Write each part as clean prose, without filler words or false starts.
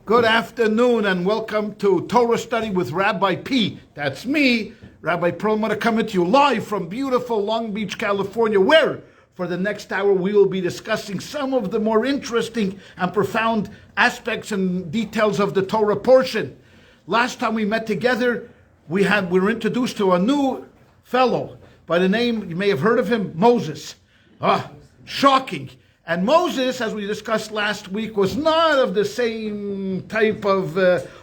Good afternoon and welcome to Torah Study with Rabbi P. That's me, Rabbi Perelmuter, coming to you live from beautiful Long Beach, California, where for the next hour we will be discussing some of the more interesting and profound aspects and details of the Torah portion. Last time we met together, we were introduced to a new fellow by the name, you may have heard of him, Moses. Shocking. And Moses, as we discussed last week, was not of the same type of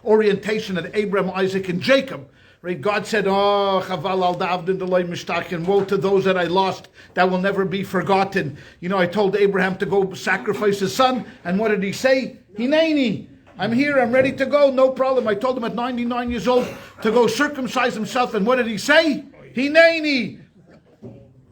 orientation that Abraham, Isaac, and Jacob. Right? God said, chaval al davdin d'loi mishtachen, woe to those that I lost, that will never be forgotten. You know, I told Abraham to go sacrifice his son, and what did he say? Hineni, I'm here, I'm ready to go, no problem. I told him at 99 years old to go circumcise himself, and what did he say? Hineni,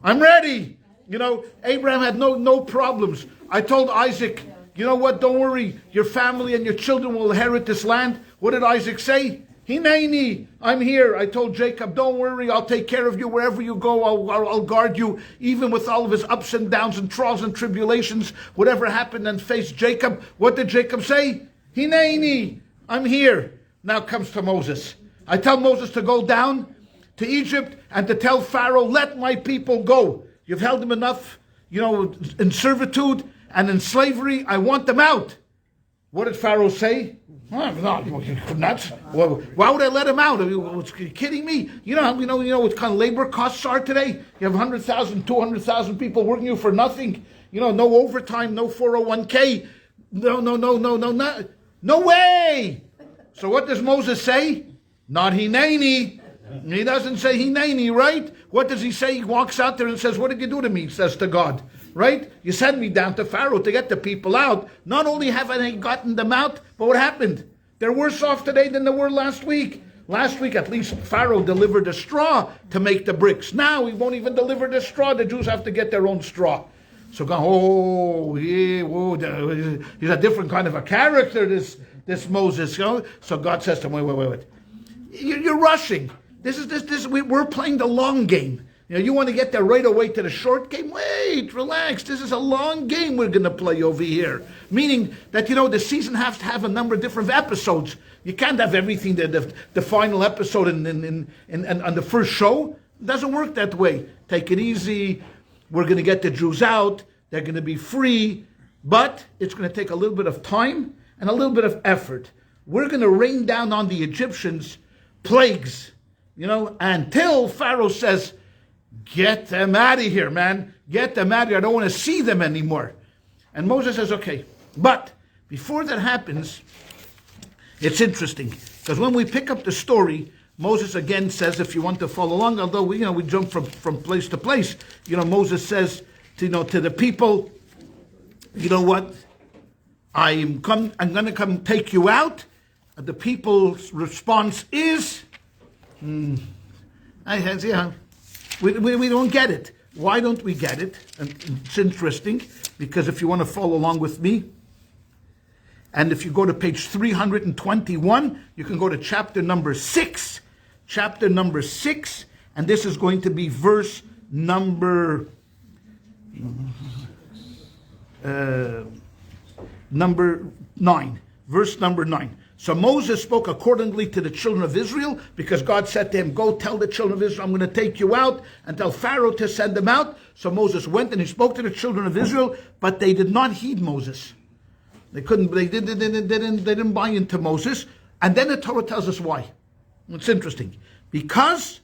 I'm ready. You know, Abraham had no problems. I told Isaac, you know what, don't worry, your family and your children will inherit this land. What did Isaac say? Hineni, I'm here. I told Jacob, don't worry, I'll take care of you wherever you go. I'll guard you, even with all of his ups and downs and trials and tribulations. Whatever happened and faced Jacob, what did Jacob say? Hineni, I'm here. Now comes to Moses. I tell Moses to go down to Egypt and to tell Pharaoh, let my people go. You've held them enough, you know, in servitude and in slavery. I want them out. What did Pharaoh say? Oh, no, you're nuts. Well, why would I let him out? Are you kidding me? You know what kind of labor costs are today? You have 100,000, 200,000 people working you for nothing. You know, no overtime, no 401k. No way. So what does Moses say? Not hineni. He doesn't say hineni, right? What does he say? He walks out there and says, what did you do to me? He says to God, right? You sent me down to Pharaoh to get the people out. Not only haven't I gotten them out, but what happened? They're worse off today than they were last week. Last week, at least, Pharaoh delivered the straw to make the bricks. Now, he won't even deliver the straw. The Jews have to get their own straw. So God, he's a different kind of a character, this Moses. You know? So God says to him, wait. You're rushing. We're playing the long game. You know, you want to get there right away to the short game? Wait, relax. This is a long game we're going to play over here. Meaning that, you know, the season has to have a number of different episodes. You can't have everything, the final episode on the first show. It doesn't work that way. Take it easy. We're going to get the Jews out. They're going to be free. But it's going to take a little bit of time and a little bit of effort. We're going to rain down on the Egyptians plagues, you know, until Pharaoh says, get them out of here, man. Get them out of here. I don't want to see them anymore. And Moses says, okay. But before that happens, it's interesting. Because when we pick up the story, Moses again says, if you want to follow along, although we jump from place to place, you know, Moses says to the people, you know what? I'm going to come take you out. The people's response is, we don't get it. Why don't we get it? And it's interesting, because if you want to follow along with me, and if you go to page 321, you can go to chapter number 6. Chapter number 6, and this is going to be verse number 9. Verse number 9. So Moses spoke accordingly to the children of Israel, because God said to him, go tell the children of Israel, I'm going to take you out, and tell Pharaoh to send them out. So Moses went and he spoke to the children of Israel, but they did not heed Moses. They didn't buy into Moses. And then the Torah tells us why. It's interesting. Because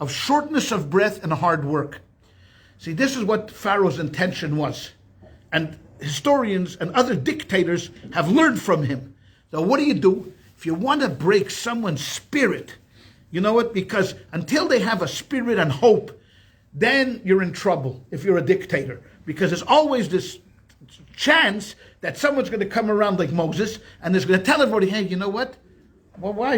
of shortness of breath and hard work. See, this is what Pharaoh's intention was. And historians and other dictators have learned from him. So what do? If you want to break someone's spirit, you know what? Because until they have a spirit and hope, then you're in trouble if you're a dictator. Because there's always this chance that someone's going to come around like Moses and is going to tell everybody, hey, you know what? Well, why?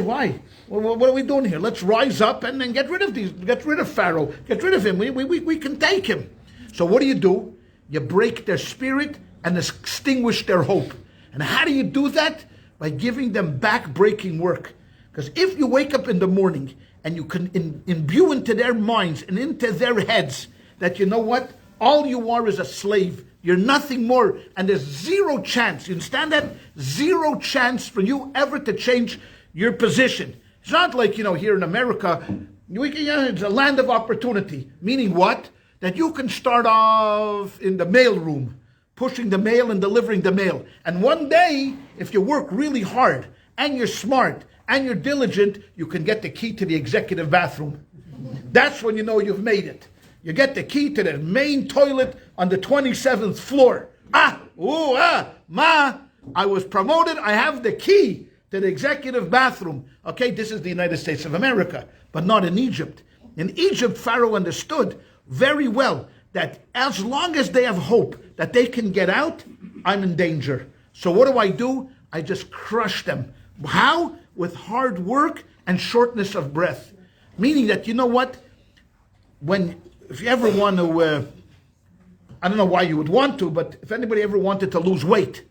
Well, what are we doing here? Let's rise up and then get rid of Pharaoh, get rid of him. We can take him. So what do? You break their spirit and extinguish their hope. And how do you do that? By giving them back-breaking work. Because if you wake up in the morning and you can imbue into their minds and into their heads that, you know what, all you are is a slave You're nothing more. And there's zero chance. You understand that? Zero chance for you ever to change your position. It's not like, here in America, it's a land of opportunity. Meaning what? That you can start off in the mail room, pushing the mail and delivering the mail. And one day, if you work really hard, and you're smart, and you're diligent, you can get the key to the executive bathroom. That's when you know you've made it. You get the key to the main toilet on the 27th floor. Ma, I was promoted. I have the key to the executive bathroom. Okay, this is the United States of America, but not in Egypt. In Egypt, Pharaoh understood very well that as long as they have hope that they can get out, I'm in danger. So what do? I just crush them. How? With hard work and shortness of breath. Meaning that, you know what? If you ever want to, I don't know why you would want to, but if anybody ever wanted to lose weight,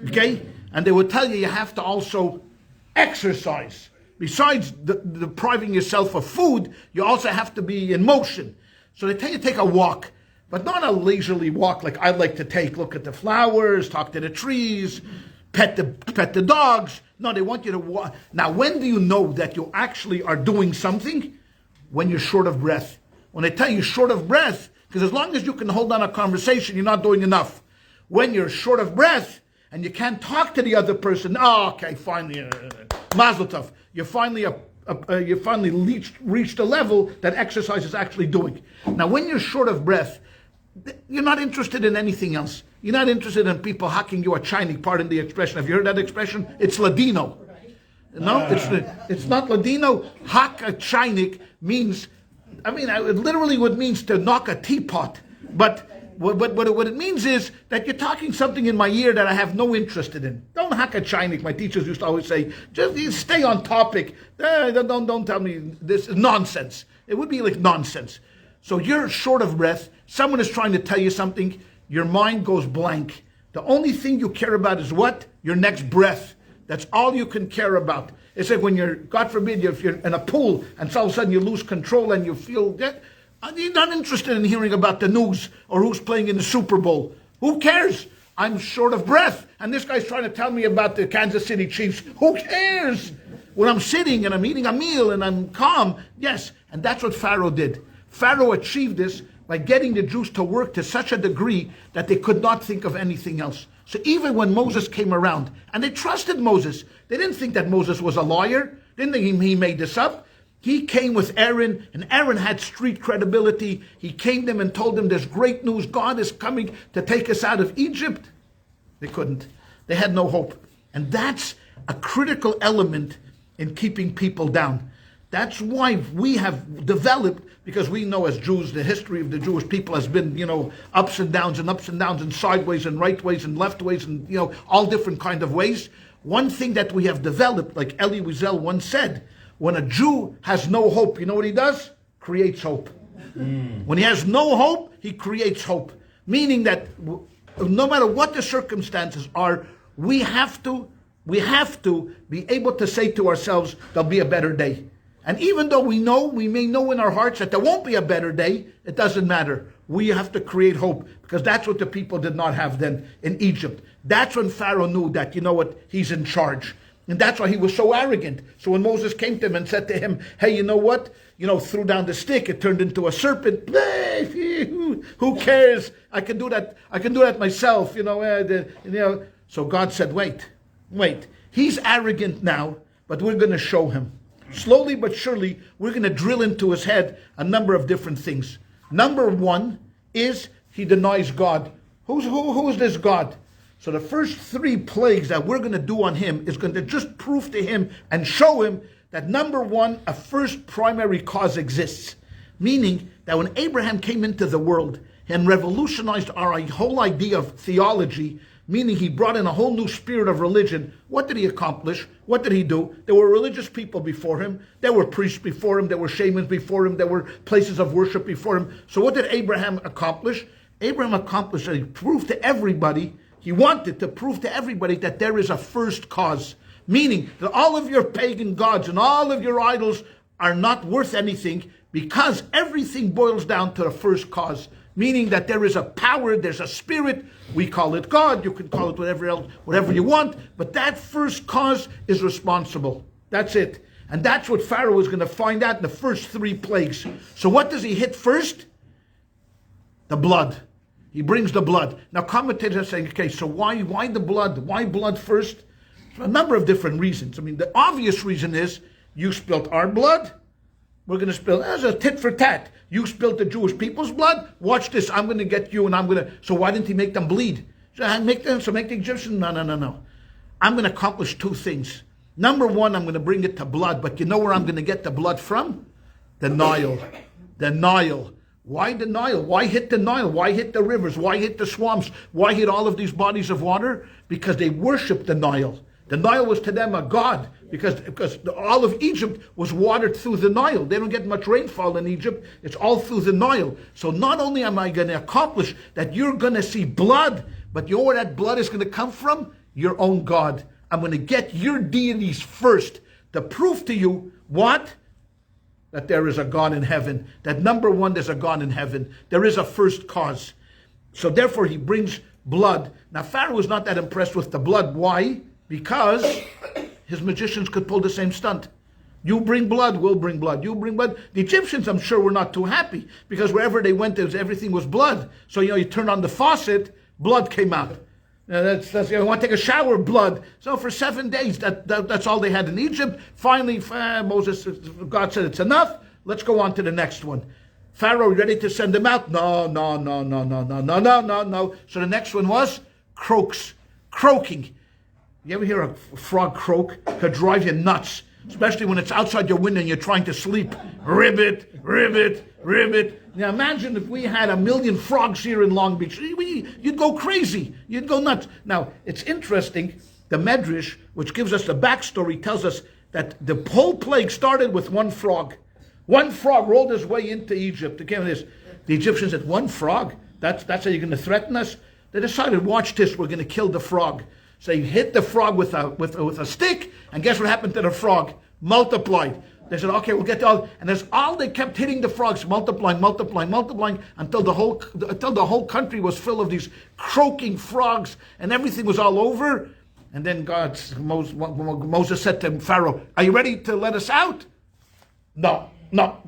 okay? And they would tell you have to also exercise. Besides depriving yourself of food, you also have to be in motion. So they tell you take a walk, but not a leisurely walk like I like to take. Look at the flowers, talk to the trees, pet the dogs. No, they want you to walk. Now, when do you know that you actually are doing something? When you're short of breath. When they tell you short of breath, because as long as you can hold on a conversation, you're not doing enough. When you're short of breath and you can't talk to the other person, okay, finally, mazel tov. You finally reached a level that exercise is actually doing. Now, when you're short of breath, you're not interested in anything else. You're not interested in people hacking you a Chinese, pardon the expression. Have you heard that expression? It's Ladino. No, it's not Ladino. Hack a Chinese means, it literally what it means to knock a teapot. But what it means is that you're talking something in my ear that I have no interest in. Don't hack a Chinese. My teachers used to always say, just stay on topic. Don't tell me this is nonsense. It would be like nonsense. So you're short of breath. Someone is trying to tell you something. Your mind goes blank. The only thing you care about is what? Your next breath. That's all you can care about. It's like when you're, God forbid, if you're in a pool and all of a sudden you lose control and you feel that you're not interested in hearing about the news or who's playing in the Super Bowl. Who cares? I'm short of breath. And this guy's trying to tell me about the Kansas City Chiefs. Who cares? When I'm sitting and I'm eating a meal and I'm calm, yes. And that's what Pharaoh did. Pharaoh achieved this by getting the Jews to work to such a degree that they could not think of anything else. So even when Moses came around, and they trusted Moses, they didn't think that Moses was a liar. They didn't think he made this up. He came with Aaron, and Aaron had street credibility. He came to them and told them there's great news. God is coming to take us out of Egypt. They couldn't. They had no hope. And that's a critical element in keeping people down. That's why we have developed, because we know as Jews, the history of the Jewish people has been, ups and downs and sideways and right ways and left ways and, all different kind of ways. One thing that we have developed, like Elie Wiesel once said, when a Jew has no hope, you know what he does? Creates hope. When he has no hope, he creates hope. Meaning that no matter what the circumstances are, we have to be able to say to ourselves, there'll be a better day. And even though we may know in our hearts that there won't be a better day, it doesn't matter. We have to create hope, because that's what the people did not have then in Egypt. That's when Pharaoh knew that, he's in charge. And that's why he was so arrogant. So when Moses came to him and said to him, hey, you know what? Threw down the stick, it turned into a serpent. Who cares? I can do that myself, So God said, wait. He's arrogant now, but we're going to show him. Slowly but surely, we're going to drill into his head a number of different things. Number one is he denies God. Who is this God? So the first 3 plagues that we're going to do on him is going to just prove to him and show him that number one, a first primary cause exists. Meaning that when Abraham came into the world and revolutionized our whole idea of theology, meaning he brought in a whole new spirit of religion, what did he accomplish? What did he do? There were religious people before him. There were priests before him. There were shamans before him. There were places of worship before him. So what did Abraham accomplish? Abraham accomplished that he proved to everybody, he wanted to prove to everybody that there is a first cause. Meaning that all of your pagan gods and all of your idols are not worth anything, because everything boils down to the first cause. meaning that there is a power, there's a spirit. We call it God. You can call it whatever you want. But that first cause is responsible. That's it. And that's what Pharaoh is going to find out in the first 3 plagues. So what does he hit first? The blood. He brings the blood. Now commentators are saying, okay, so why the blood? Why blood first? For a number of different reasons. I mean, the obvious reason is you spilled our blood. We're going to spill as a tit for tat. You spilled the Jewish people's blood. Watch this. I'm going to get you, and I'm going to. So why didn't he make them bleed? So make the Egyptians. No. I'm going to accomplish 2 things. Number 1, I'm going to bring it to blood. But you know where I'm going to get the blood from? The Nile. The Nile. Why the Nile? Why hit the Nile? Why hit the rivers? Why hit the swamps? Why hit all of these bodies of water? Because they worshiped the Nile. The Nile was to them a god because all of Egypt was watered through the Nile. They don't get much rainfall in Egypt. It's all through the Nile. So not only am I going to accomplish that you're going to see blood, but you know where that blood is going to come from? Your own God. I'm going to get your deities first to prove to you what? That there is a God in heaven. That number 1, there's a God in heaven. There is a first cause. So therefore he brings blood. Now Pharaoh was not that impressed with the blood. Why? Because his magicians could pull the same stunt. You bring blood, we'll bring blood. You bring blood. The Egyptians, I'm sure, were not too happy because wherever they went, everything was blood. So, you turn on the faucet, blood came out. That's you want to take a shower, blood. So for 7 days, that's all they had in Egypt. Finally, God said, it's enough. Let's go on to the next one. Pharaoh, ready to send them out? No. So the next one was croaking. You ever hear a frog croak? It could drive you nuts, especially when it's outside your window and you're trying to sleep. Ribbit. Now imagine if we had 1 million frogs here in Long Beach. You'd go crazy. You'd go nuts. Now, it's interesting. The Medrash, which gives us the backstory, tells us that the whole plague started with 1 frog. 1 frog rolled his way into Egypt. Again, the Egyptians said, 1 frog? That's how you're going to threaten us? They decided, watch this, we're going to kill the frog. So he hit the frog with a stick, and guess what happened to the frog? Multiplied. They said, okay, we'll get all, and that's all they kept hitting the frogs, multiplying, until the whole country was full of these croaking frogs, and everything was all over. And then Moses said to Pharaoh, are you ready to let us out? No,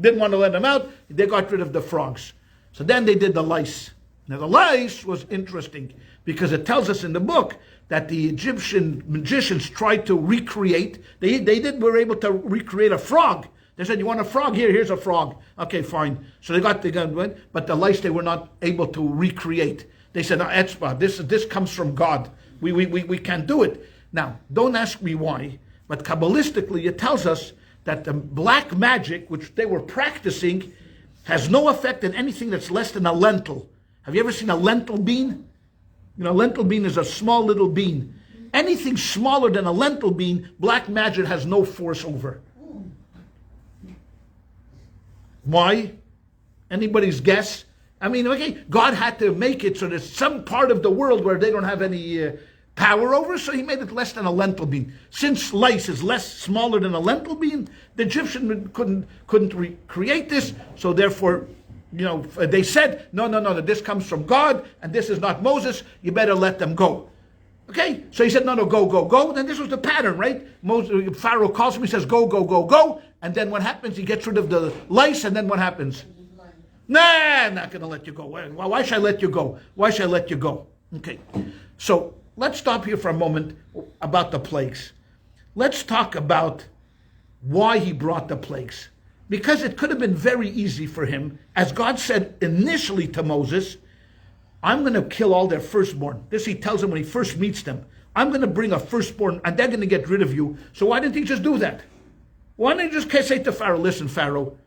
didn't want to let them out. They got rid of the frogs. So then they did the lice. Now the lice was interesting because it tells us in the book that the Egyptian magicians tried to recreate. They were able to recreate a frog. They said, you want a frog? Here's a frog. Okay, fine. So they got the gun, but the lice they were not able to recreate. They said, no, etzbah, this comes from God. We can't do it. Now, don't ask me why, but Kabbalistically it tells us that the black magic, which they were practicing, has no effect on anything that's less than a lentil. Have you ever seen a lentil bean? Lentil bean is a small little bean. Anything smaller than a lentil bean, black magic has no force over. Why? Anybody's guess? I mean, okay, God had to make it so there's some part of the world where they don't have any power over, so he made it less than a lentil bean. Since lice is smaller than a lentil bean, the Egyptian couldn't recreate this, so therefore, they said, no, this comes from God, and this is not Moses, you better let them go. Okay, so he said, no, go. Then this was the pattern, right? Pharaoh calls him, he says, go. And then what happens? He gets rid of the lice, and then what happens? Nah, I'm not going to let you go. Why should I let you go? Okay, so let's stop here for a moment about the plagues. Let's talk about why he brought the plagues. Because it could have been very easy for him, as God said initially to Moses, I'm going to kill all their firstborn. This he tells them when he first meets them. I'm going to bring a firstborn, and they're going to get rid of you. So why didn't he just do that? Why didn't he just say to Pharaoh, listen, Pharaoh,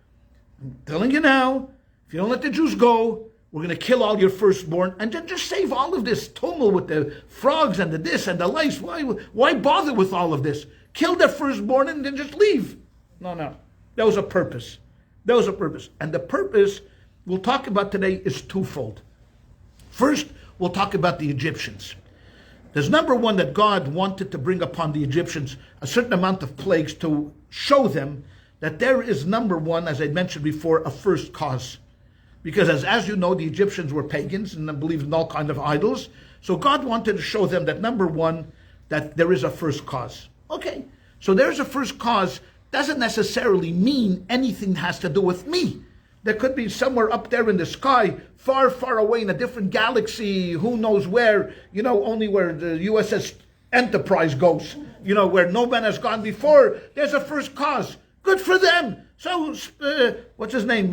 I'm telling you now, if you don't let the Jews go, we're going to kill all your firstborn, and then just save all of this tumult with the frogs and the this and the lice. Why bother with all of this? Kill their firstborn and then just leave. No. There was a purpose. And the purpose we'll talk about today is twofold. First, we'll talk about the Egyptians. There's number 1 that God wanted to bring upon the Egyptians a certain amount of plagues to show them that there is number 1, as I mentioned before, a first cause. Because as you know, the Egyptians were pagans and believed in all kinds of idols. So God wanted to show them that, number one, that there is a first cause. Okay, so there's a first cause doesn't necessarily mean anything has to do with me. There could be somewhere up there in the sky, far, far away in a different galaxy, who knows where, only where the USS Enterprise goes, where no man has gone before. There's a first cause. Good for them. So, what's his name?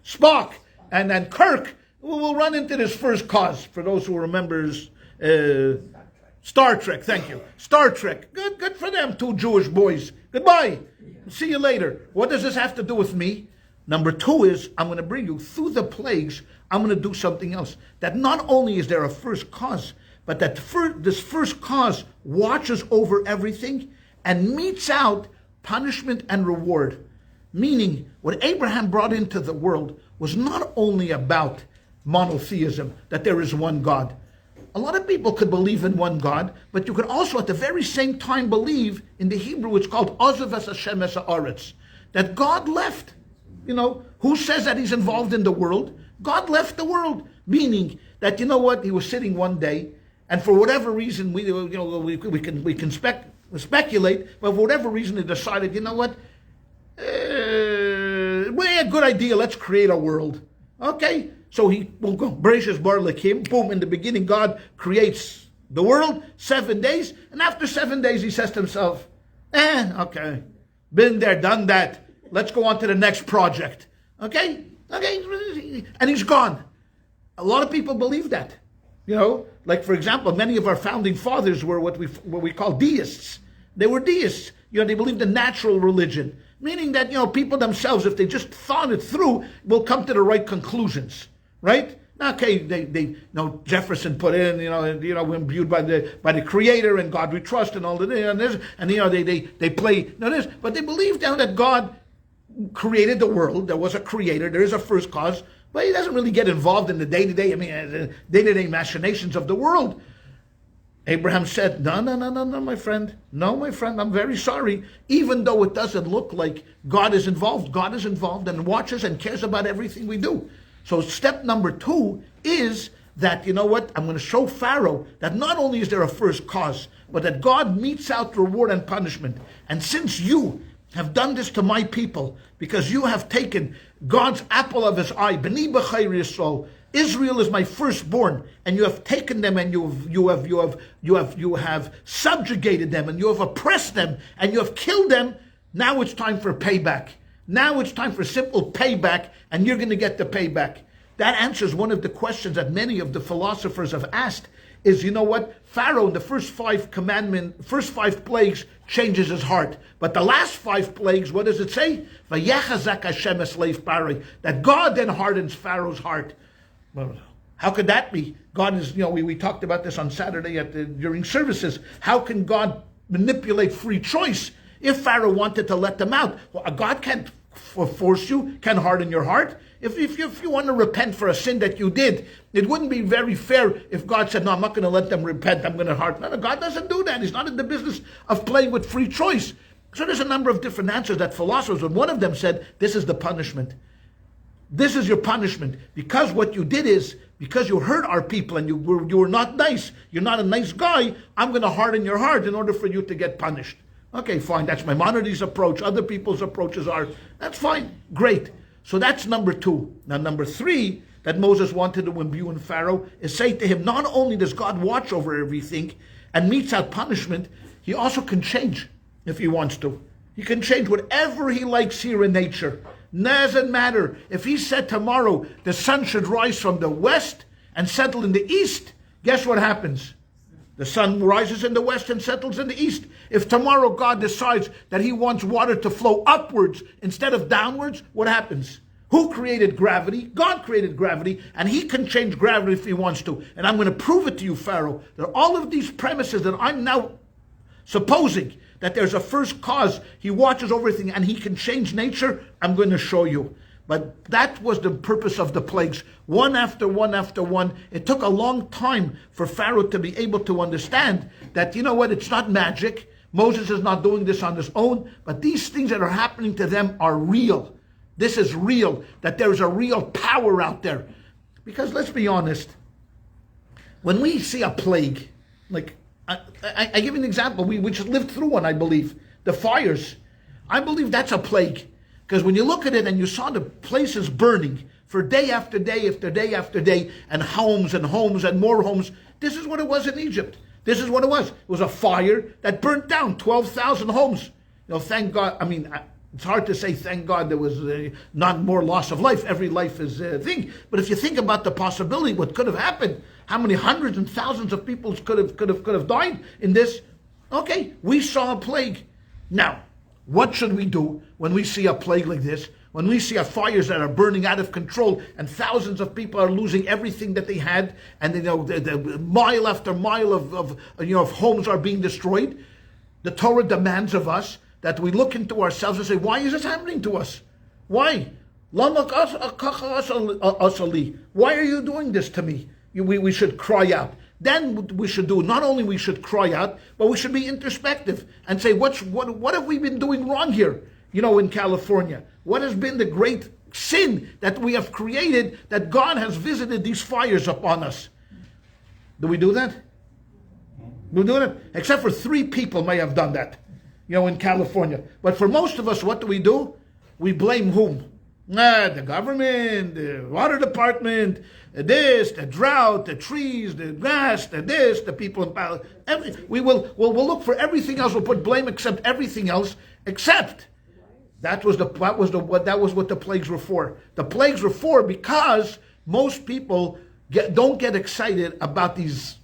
Spock and then Kirk will run into this first cause. For those who remembers Star Trek, thank you. Star Trek. Good for them, two Jewish boys. Goodbye. See you later. What does this have to do with me? Number two is, I'm going to bring you through the plagues. I'm going to do something else. That not only is there a first cause, but that this first cause watches over everything and metes out punishment and reward. Meaning, what Abraham brought into the world was not only about monotheism, that there is one God. A lot of people could believe in one God, but you could also at the very same time believe in the Hebrew, it's called Ozav es Hashem es haaretz, that God left. Who says that he's involved in the world? God left the world, meaning that, he was sitting one day, and for whatever reason, we can speculate, but for whatever reason, he decided, well, a good idea, let's create a world. Okay, so he will go, Bereshis bar Lakim, boom, in the beginning, God creates the world, 7 days, and after 7 days, he says to himself, okay, been there, done that, let's go on to the next project. Okay, and he's gone. A lot of people believe that. Like for example, many of our founding fathers were what we call deists. They were deists. They believed in natural religion, meaning that people themselves, if they just thought it through, will come to the right conclusions, right? Okay, they Jefferson put in, we're imbued by the Creator and God we trust and all that, and they play this, but they believe now that God created the world. There was a creator. There is a first cause, but he doesn't really get involved in the day-to-day machinations of the world. Abraham said, no, my friend. No, my friend, I'm very sorry. Even though it doesn't look like God is involved and watches and cares about everything we do. So step number two is that, I'm going to show Pharaoh that not only is there a first cause, but that God metes out reward and punishment. And since you have done this to my people, because you have taken God's apple of his eye, B'ni b'chayr Yisrael, Israel is my firstborn, and you have taken them and you have subjugated them and you have oppressed them and you have killed them. Now it's time for payback. Now it's time for simple payback, and you're going to get the payback. That answers one of the questions that many of the philosophers have asked. Is Pharaoh in the first five plagues changes his heart, but the last 5 plagues, what does it say? Vayechazak Hashem es leiv Pari, that God then hardens Pharaoh's heart. Well, how could that be? God is, we talked about this on Saturday during services. How can God manipulate free choice? If Pharaoh wanted to let them out, well, God can't force you, can harden your heart. If you want to repent for a sin that you did, it wouldn't be very fair if God said, no, I'm not going to let them repent, I'm going to harden. No, God doesn't do that. He's not in the business of playing with free choice. So there's a number of different answers that philosophers, and one of them said, this is the punishment. This is your punishment. Because what you did is, because you hurt our people and you were not nice, you're not a nice guy, I'm going to harden your heart in order for you to get punished. Okay, fine, that's Maimonides' approach. Other people's approaches are, that's fine, great. So that's number 2. Now number 3, that Moses wanted to imbue in Pharaoh, is say to him, not only does God watch over everything and metes out punishment, he also can change if he wants to. He can change whatever he likes here in nature. Doesn't matter. If he said tomorrow the sun should rise from the west and settle in the east, guess what happens? The sun rises in the west and settles in the east. If tomorrow God decides that he wants water to flow upwards instead of downwards, what happens? Who created gravity? God created gravity, and he can change gravity if he wants to. And I'm going to prove it to you, Pharaoh, that all of these premises that I'm now supposing that there's a first cause, he watches over everything, and he can change nature, I'm going to show you. But that was the purpose of the plagues. One after one after one. It took a long time for Pharaoh to be able to understand that, it's not magic. Moses is not doing this on his own, but these things that are happening to them are real. this is real, that there's a real power out there. Because let's be honest, when we see a plague, like, I give you an example, we just lived through one, I believe, the fires. I believe that's a plague. Because when you look at it and you saw the places burning for day after day after day after day, and homes and more homes, this is what it was in Egypt. This is what it was. It was a fire that burnt down 12,000 homes. Thank God. I mean, it's hard to say thank God there was not more loss of life. Every life is a thing. But if you think about the possibility, what could have happened, how many hundreds and thousands of people could have died in this? Okay, we saw a plague. Now, what should we do when we see a plague like this? When we see fires that are burning out of control and thousands of people are losing everything that they had, and the mile after mile of homes are being destroyed, the Torah demands of us that we look into ourselves and say, why is this happening to us? Why? Why are you doing this to me? We should cry out. Then we should do, not only we should cry out, but we should be introspective and say, what have we been doing wrong here? In California, what has been the great sin that we have created, that God has visited these fires upon us? Do we do that? We do that? Except for 3 people may have done that, in California. But for most of us, what do? We blame whom? The government, the water department, this, the drought, the trees, the grass, the people in power. We'll look for everything else. We'll put blame except everything else, except that was what the plagues were for. The plagues were for because most people don't get excited about these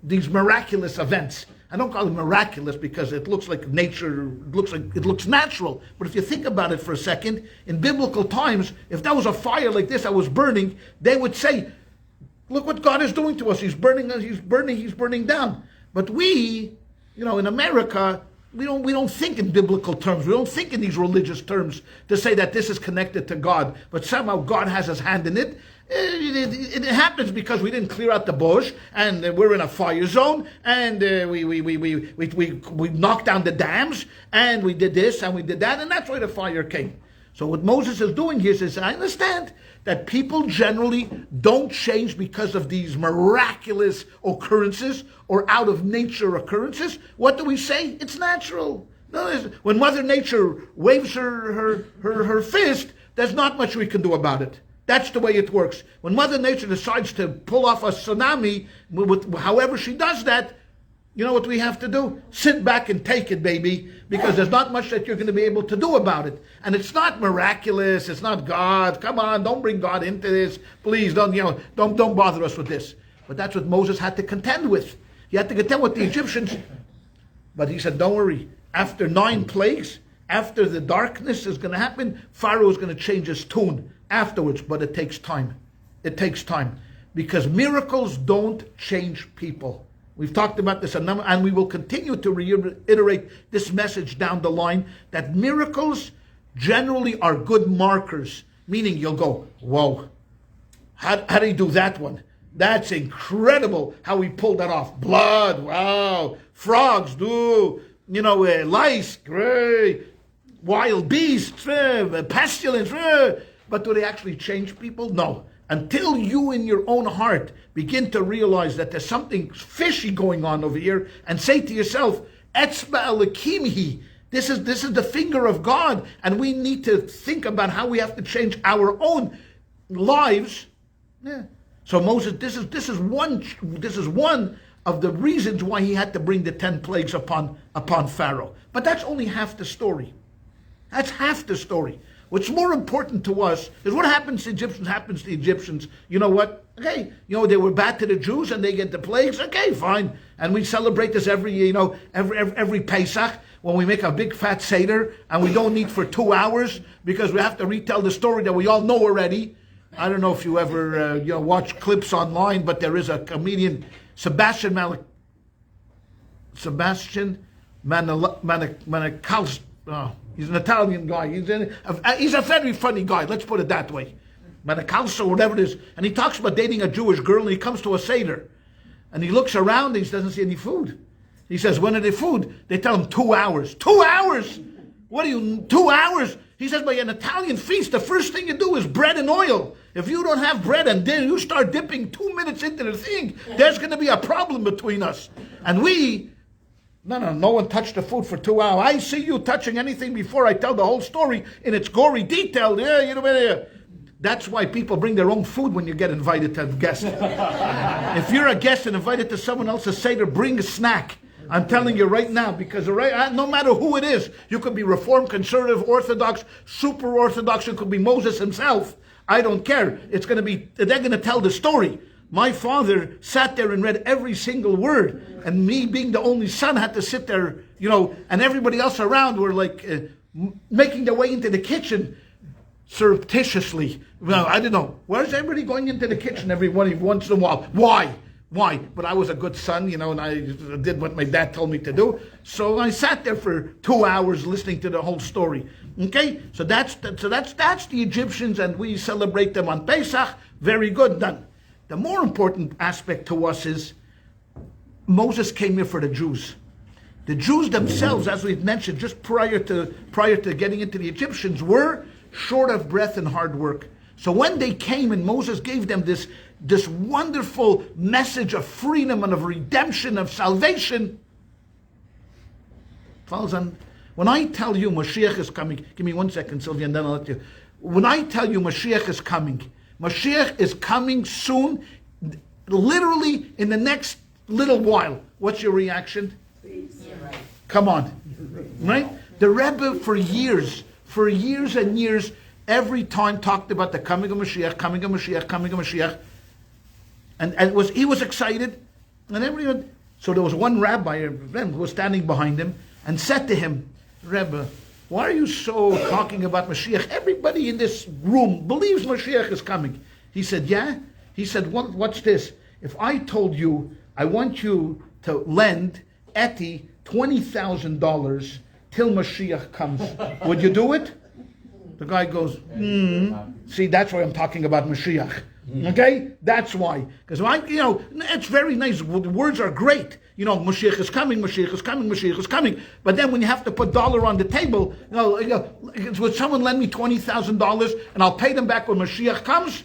miraculous events. I don't call it miraculous because it looks like nature, it looks natural. But if you think about it for a second, in biblical times, if there was a fire like this that was burning, they would say, look what God is doing to us. He's burning us, he's burning down. But we, in America, we don't think in biblical terms. We don't think in these religious terms to say that this is connected to God. But somehow God has his hand in it. It happens because we didn't clear out the bush, and we're in a fire zone, and we knocked down the dams, and we did this and we did that, and that's why the fire came. So what Moses is doing here is, I understand that people generally don't change because of these miraculous occurrences or out of nature occurrences. What do we say? It's natural. No, when Mother Nature waves her fist, there's not much we can do about it. That's the way it works. When Mother Nature decides to pull off a tsunami, however she does that, you know what we have to do? Sit back and take it, baby, because there's not much that you're going to be able to do about it. And it's not miraculous. It's not God. Come on, don't bring God into this. Please, don't bother us with this. But that's what Moses had to contend with. He had to contend with the Egyptians. But he said, don't worry. After 9 plagues, after the darkness is going to happen, Pharaoh is going to change his tune afterwards, but it takes time. It takes time. Because miracles don't change people. We've talked about this and we will continue to reiterate this message down the line, that miracles generally are good markers, meaning you'll go, whoa, how did he do that one? That's incredible how he pulled that off. Blood, wow. Frogs, lice, great. Wild beasts, pestilence, but do they actually change people? No. Until you in your own heart begin to realize that there's something fishy going on over here, and say to yourself, Etzba Elokimhi, this is the finger of God, and we need to think about how we have to change our own lives. Yeah. So Moses, this is one of the reasons why he had to bring the 10 plagues upon Pharaoh. But that's only half the story. That's half the story. What's more important to us is what happens to Egyptians happens to Egyptians. You know what? Okay, they were bad to the Jews and they get the plagues. Okay, fine. And we celebrate this every Pesach when we make a big fat Seder, and we don't eat for 2 hours because we have to retell the story that we all know already. I don't know if you ever watch clips online, but there is a comedian, Sebastian Maniscalco. He's an Italian guy. He's a very funny guy. Let's put it that way. Maniscalco, whatever it is. And he talks about dating a Jewish girl, and he comes to a Seder. And he looks around, and he doesn't see any food. He says, when are they food? They tell him 2 hours. 2 hours? What are you, 2 hours? He says, by an Italian feast, the first thing you do is bread and oil. If you don't have bread and then you start dipping 2 minutes into the thing, there's going to be a problem between us. And no one touched the food for 2 hours. I see you touching anything before I tell the whole story in its gory detail. That's why people bring their own food when you get invited to a guest. If you're a guest and invited to someone else's Seder, bring a snack. I'm telling you right now, because no matter who it is, you could be Reformed, Conservative, Orthodox, Super Orthodox, it could be Moses himself. I don't care. They're going to tell the story. My father sat there and read every single word, and me being the only son had to sit there, and everybody else around were like making their way into the kitchen surreptitiously. Well, I don't know. Where's everybody going into the kitchen once in a while? Why? But I was a good son, and I did what my dad told me to do. So I sat there for 2 hours listening to the whole story. Okay, so that's the Egyptians, and we celebrate them on Pesach. Very good, done. The more important aspect to us is Moses came here for the Jews. The Jews themselves, as we've mentioned, just prior to getting into the Egyptians, were short of breath and hard work. So when they came and Moses gave them this wonderful message of freedom and of redemption, of salvation, when I tell you Mashiach is coming, give me 1 second, Sylvia, and then I'll let you. When I tell you Mashiach is coming soon, literally in the next little while. What's your reaction? Please. Yeah, right. Come on. Right? The Rebbe for years and years, every time talked about the coming of Mashiach. And he was excited. And everyone, so there was one rabbi who was standing behind him and said to him, Rebbe, why are you so talking about Mashiach? Everybody in this room believes Mashiach is coming. He said, yeah? He said, what's this? If I told you I want you to lend Etty $20,000 till Mashiach comes, would you do it? The guy goes, See, that's why I'm talking about Mashiach. Okay? That's why. Because, it's very nice. The words are great. Mashiach is coming, Mashiach is coming, Mashiach is coming. But then when you have to put dollar on the table, would someone lend me $20,000 and I'll pay them back when Mashiach comes?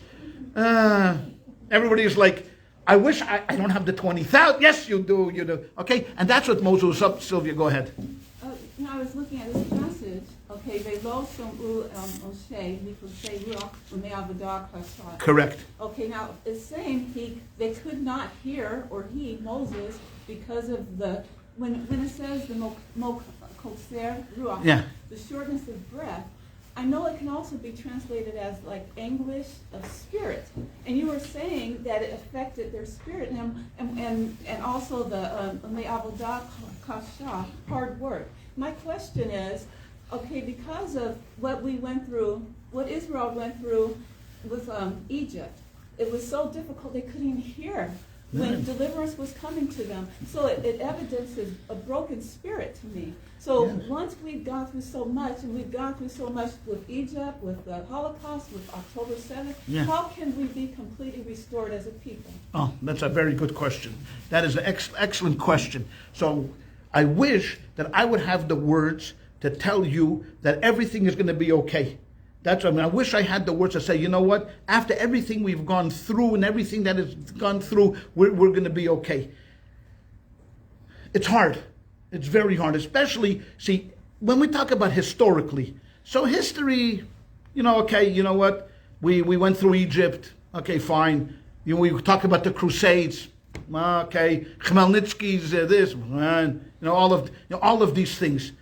Everybody is like, I wish I don't have the 20,000. Yes, you do. Okay? And that's what Moses was up. Sylvia, go ahead. I was looking at this passage. Okay, Velo Shomu Moshe, we could say Ruach Ume'avadah Kasha. Correct. Okay, now it's saying they could not hear, or Moses, because of when it says the Mokser Ruach, the shortness of breath. I know it can also be translated as like anguish of spirit, and you were saying that it affected their spirit, and also the Ume'avadah Kasha, hard work. My question is, okay, because of what we went through, what Israel went through with Egypt, it was so difficult they couldn't even hear when deliverance was coming to them. So it evidences a broken spirit to me. So once we've gone through so much, and we've gone through so much with Egypt, with the Holocaust, with October 7th, how can we be completely restored as a people? Oh, that's a very good question. That is an excellent question. So I wish that I would have the words to tell you that everything is going to be okay. I wish I had the words to say, you know what? After everything we've gone through and everything that has gone through, we're going to be okay. It's hard. It's very hard. Especially, see, when we talk about historically. So history, okay, you know what? We went through Egypt. Okay, fine. We talk about the Crusades. Okay, Khmelnytsky's this, all of these things.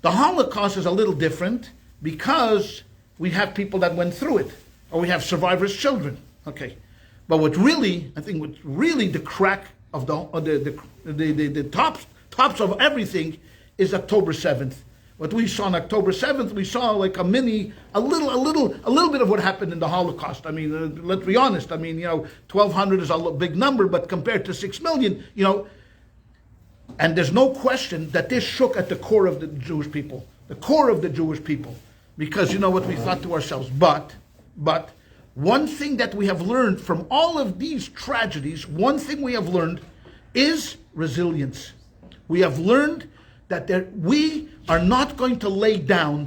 The Holocaust is a little different because we have people that went through it, or we have survivors' children. Okay, but what's really the crack of the tops of everything is October 7th. What we saw on October 7th, we saw like a little bit of what happened in the Holocaust. I mean, let's be honest. I mean, 1,200 is a big number, but compared to 6 million, and there's no question that this shook at the core of the Jewish people. The core of the Jewish people. Because you know what we thought to ourselves. But one thing that we have learned from all of these tragedies, one thing we have learned is resilience. We have learned that we are not going to lay down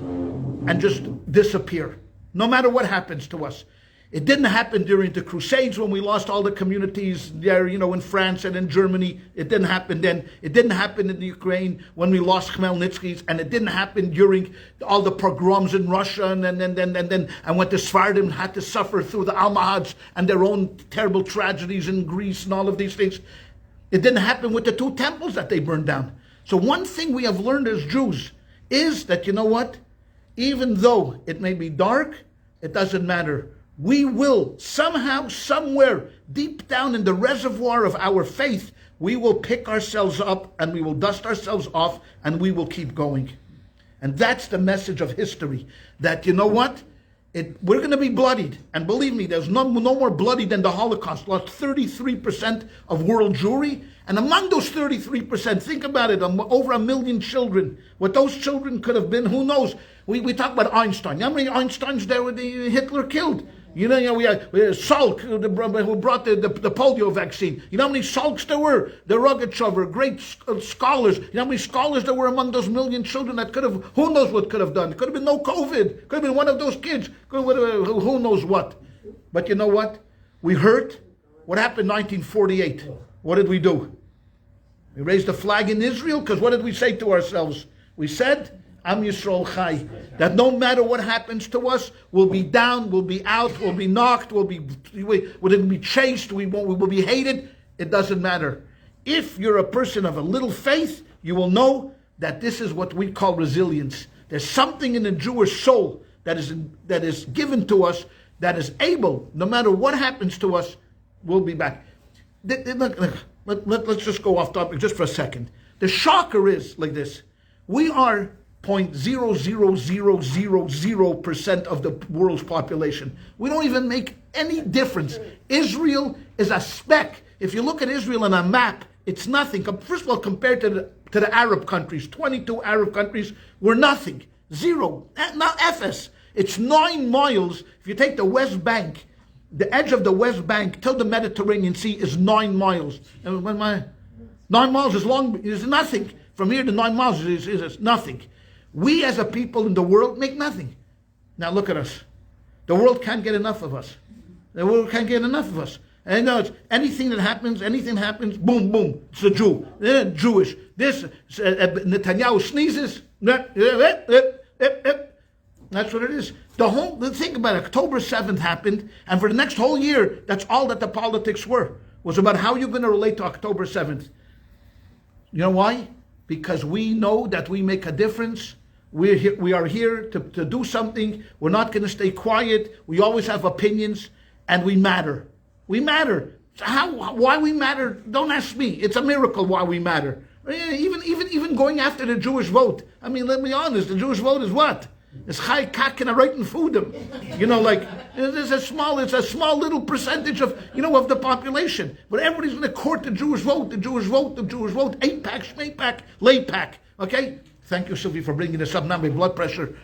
and just disappear, no matter what happens to us. It didn't happen during the Crusades when we lost all the communities there, in France and in Germany. It didn't happen then. It didn't happen in the Ukraine when we lost Khmelnytskys, and it didn't happen during all the pogroms in Russia, and when the Sephardim had to suffer through the Almohads and their own terrible tragedies in Greece and all of these things. It didn't happen with the 2 temples that they burned down. So one thing we have learned as Jews is that, even though it may be dark, it doesn't matter. We will somehow, somewhere, deep down in the reservoir of our faith, we will pick ourselves up and we will dust ourselves off and we will keep going. And that's the message of history. That, we're going to be bloodied. And believe me, there's no more bloody than the Holocaust. Lost 33% of world Jewry. And among those 33%, think about it, over 1 million children. What those children could have been, who knows? We talk about Einstein. How many Einsteins there Hitler killed? We had Salk, who brought the polio vaccine. You know how many Salks there were? The Rogachover, great scholars. You know how many scholars there were among those 1 million children that could have, who knows what could have done? Could have been no COVID. Could have been one of those kids. Who knows what? But you know what? We hurt. What happened in 1948? What did we do? We raised the flag in Israel, because what did we say to ourselves? We said, Am Yisrael Chai, that no matter what happens to us, we'll be down, we'll be out, we'll be knocked, we'll be chased, we will be hated. It doesn't matter. If you're a person of a little faith, you will know that this is what we call resilience. There's something in the Jewish soul that is given to us that is able, no matter what happens to us, we'll be back. Let's just go off topic just for a second. The shocker is like this. We are 0.00000% of the world's population. We don't even make any difference. Israel is a speck. If you look at Israel on a map, it's nothing. First of all, compared to the Arab countries, 22 Arab countries, we're nothing. Zero. Not Ephes. It's 9 miles. If you take the West Bank, the edge of the West Bank till the Mediterranean Sea is 9 miles. And 9 miles is nothing. From here to 9 miles is nothing. We as a people in the world make nothing. Now look at us. The world can't get enough of us. The world can't get enough of us. And it's anything happens, boom, boom, it's a Jew. Jewish. This, Netanyahu sneezes. That's what it is. Think about it. October 7th happened, and for the next whole year, that's all that the politics was about how you're going to relate to October 7th. You know why? Because we know that we make a difference. We are here to do something. We're not going to stay quiet. We always have opinions, and we matter. We matter. Why we matter? Don't ask me. It's a miracle why we matter. Even going after the Jewish vote. I mean, let me be honest. The Jewish vote is what? It's chai kak and a right and food them. It's a small little percentage of the population. But everybody's going to court the Jewish vote, the Jewish vote, the Jewish vote. 8-pack, 8-pack, lay-pack. Okay? Thank you, Sylvie, for bringing this up. Now my blood pressure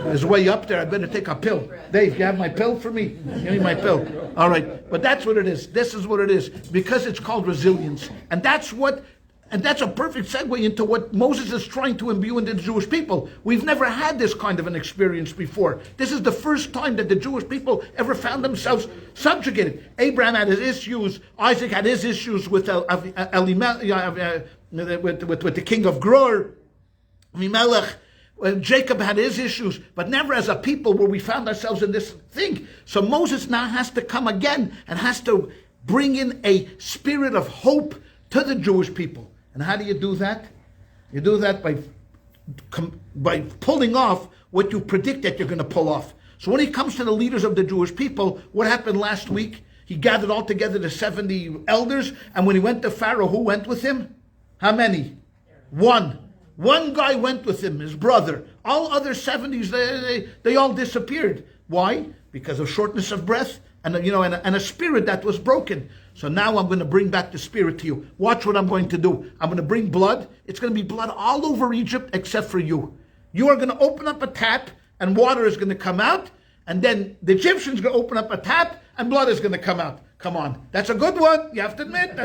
is way up there. I better take a pill. Dave, you have my pill for me? Give me my pill. All right. But that's what it is. This is what it is. Because it's called resilience. And that's a perfect segue into what Moses is trying to imbue into the Jewish people. We've never had this kind of an experience before. This is the first time that the Jewish people ever found themselves subjugated. Abraham had his issues. Isaac had his issues with with the king of Gur. Abimelech. Jacob had his issues, but never as a people where we found ourselves in this thing. So Moses now has to come again and has to bring in a spirit of hope to the Jewish people. And how do you do that? You do that by pulling off what you predict that you're going to pull off. So when he comes to the leaders of the Jewish people, what happened last week? He gathered all together the 70 elders, and when he went to Pharaoh, who went with him? How many? One. One guy went with him, his brother. All other 70s, they all disappeared. Why? Because of shortness of breath and a spirit that was broken. So now I'm going to bring back the spirit to you. Watch what I'm going to do. I'm going to bring blood. It's going to be blood all over Egypt except for you. You are going to open up a tap and water is going to come out. And then the Egyptians are going to open up a tap and blood is going to come out. Come on. That's a good one. You have to admit.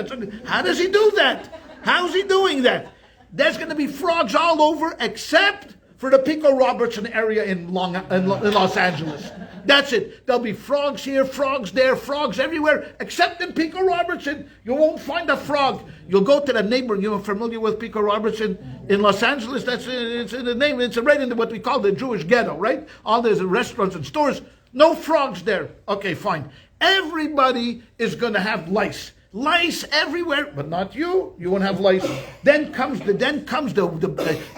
How does he do that? How's he doing that? There's going to be frogs all over except for the Pico Robertson area in Los Angeles. That's it. There'll be frogs here, frogs there, frogs everywhere, except in Pico Robertson. You won't find a frog. You'll go to the neighborhood. You're familiar with Pico Robertson in Los Angeles? It's in the name. It's right into what we call the Jewish ghetto, right? All those restaurants and stores. No frogs there. Okay, fine. Everybody is going to have lice. Lice everywhere, but not you. You won't have lice. Then comes the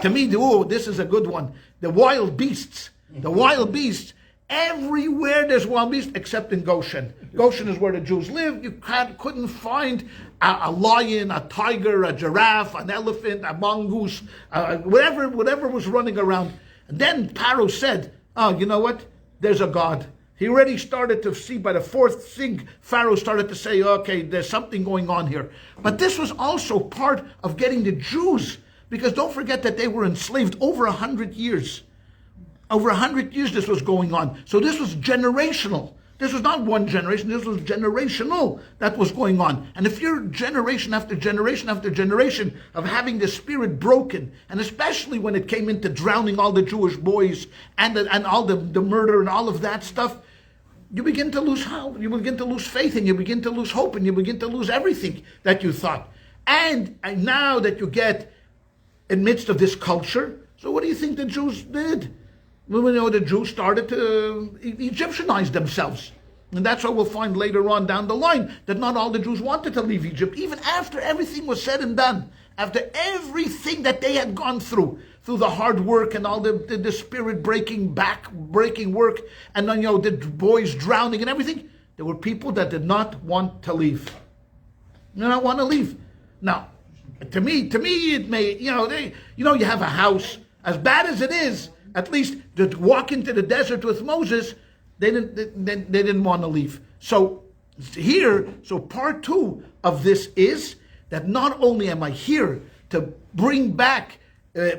to me, this is a good one. The wild beasts. The wild beasts. Everywhere there's wild beasts except in Goshen. Goshen is where the Jews live. You couldn't find a lion, a tiger, a giraffe, an elephant, a mongoose, whatever was running around. And then Paro said, oh, you know what? There's a God. He already started to see by the fourth thing, Pharaoh started to say, okay, there's something going on here. But this was also part of getting the Jews, because don't forget that they were enslaved over 100 years. Over 100 years this was going on. So this was generational. This was not one generation, this was generational that was going on. And if you're generation after generation after generation of having the spirit broken, and especially when it came into drowning all the Jewish boys and all the murder and all of that stuff, you begin to lose hope, you begin to lose faith, and you begin to lose hope, and you begin to lose everything that you thought. And now that you get in midst of this culture, so what do you think the Jews did? Well, the Jews started to Egyptianize themselves. And that's what we'll find later on down the line, that not all the Jews wanted to leave Egypt, even after everything was said and done, after everything that they had gone through the hard work and all the spirit breaking work, and then, the boys drowning and everything. There were people that did not want to leave. They did not want to leave. Now, to me, it may, you have a house, as bad as it is, at least to walk into the desert with Moses, they didn't want to leave. So part two of this is that not only am I here to bring back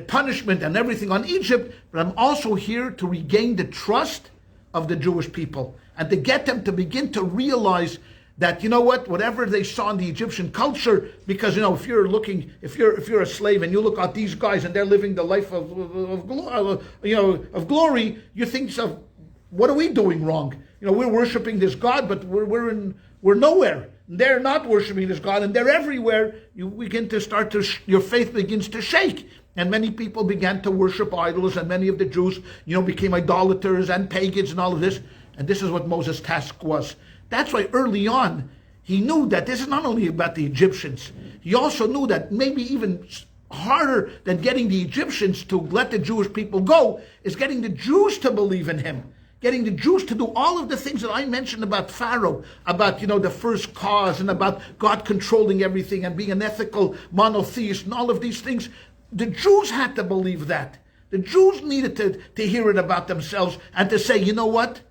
punishment and everything on Egypt, but I'm also here to regain the trust of the Jewish people and to get them to begin to realize that, whatever they saw in the Egyptian culture, because, if you're a slave and you look at these guys and they're living the life of glory, you think to yourself, what are we doing wrong? We're worshiping this God, but we're nowhere. They're not worshiping this God, and they're everywhere. You begin to your faith begins to shake. And many people began to worship idols, and many of the Jews, became idolaters and pagans and all of this. And this is what Moses' task was. That's why early on, he knew that this is not only about the Egyptians. He also knew that maybe even harder than getting the Egyptians to let the Jewish people go is getting the Jews to believe in him. Getting the Jews to do all of the things that I mentioned about Pharaoh, about, the first cause, and about God controlling everything and being an ethical monotheist and all of these things. The Jews had to believe that. The Jews needed to hear it about themselves and to say, you know what?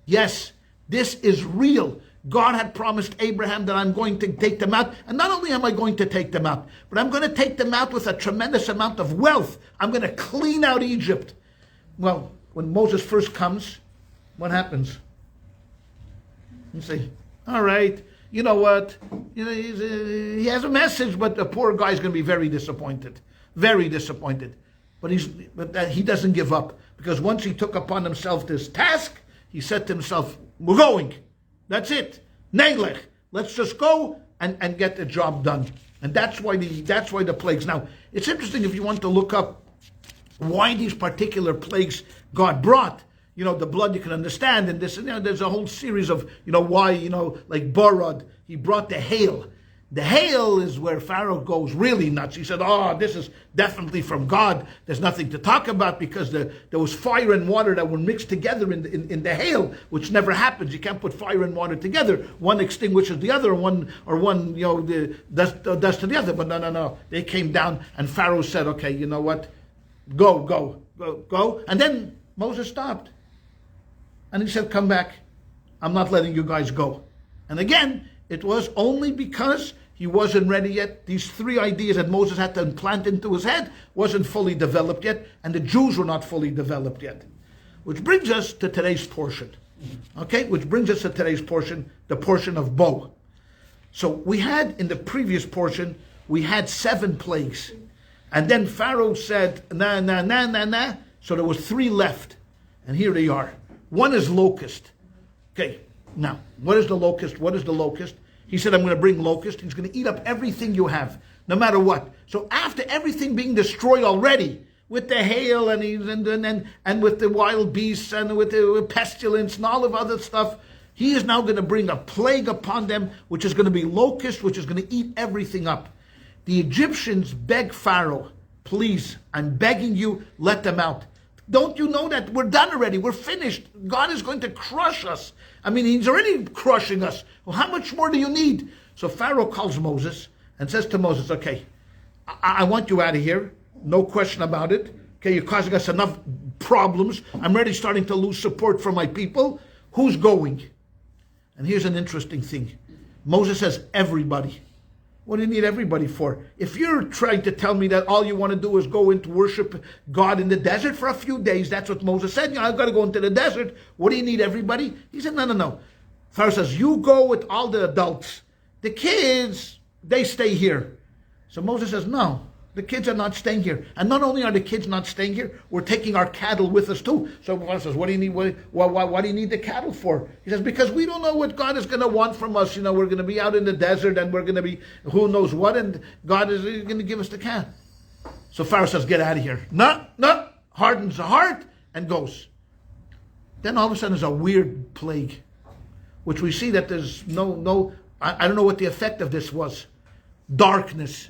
Yes, this is real. God had promised Abraham that I'm going to take them out. And not only am I going to take them out, but I'm going to take them out with a tremendous amount of wealth. I'm going to clean out Egypt. Well, when Moses first comes, what happens? You say, all right, you know what? He has a message, but the poor guy's going to be very disappointed. Very disappointed. But he doesn't give up. Because once he took upon himself this task, he said to himself, we're going. That's it. Neilech. Let's just go and get the job done. And that's why the plagues. Now, it's interesting if you want to look up why these particular plagues God brought. The blood you can understand, and this, there's a whole series of, why, like Barad, he brought the hail. The hail is where Pharaoh goes really nuts. He said, this is definitely from God. There's nothing to talk about because there was fire and water that were mixed together in the hail, which never happens. You can't put fire and water together. One extinguishes the other, does to the other. But no. They came down and Pharaoh said, okay, you know what? Go. And then Moses stopped. And he said, come back. I'm not letting you guys go. And again, it was only because he wasn't ready yet. These three ideas that Moses had to implant into his head wasn't fully developed yet, and the Jews were not fully developed yet. Which brings us to today's portion. Okay, the portion of Bo. So we had, in the previous portion, we had 7 plagues. And then Pharaoh said, nah. So there was 3 left. And here they are. One is locust. Okay, now, what is the locust? What is the locust? He said, I'm going to bring locust. He's going to eat up everything you have, no matter what. So after everything being destroyed already, with the hail and with the wild beasts and with the pestilence and all of other stuff, he is now going to bring a plague upon them, which is going to be locust, which is going to eat everything up. The Egyptians beg Pharaoh, please, I'm begging you, let them out. Don't you know that we're done already? We're finished. God is going to crush us. I mean, he's already crushing us. Well, how much more do you need? So Pharaoh calls Moses and says to Moses, okay, I want you out of here. No question about it. Okay, you're causing us enough problems. I'm already starting to lose support from my people. Who's going? And here's an interesting thing. Moses says, everybody. What do you need everybody for? If you're trying to tell me that all you want to do is go into worship God in the desert for a few days, that's what Moses said. I've got to go into the desert. What do you need everybody? He said, no. Pharaoh says, you go with all the adults. The kids, they stay here. So Moses says, no, the kids are not staying here. And not only are the kids not staying here, we're taking our cattle with us too. So Pharaoh says, what do you need? What do you need the cattle for? He says, because we don't know what God is going to want from us. We're going to be out in the desert and we're going to be who knows what, and God is going to give us the cattle. So Pharaoh says, get out of here. No, hardens the heart and goes. Then all of a sudden there's a weird plague, which we see that there's I don't know what the effect of this was. Darkness.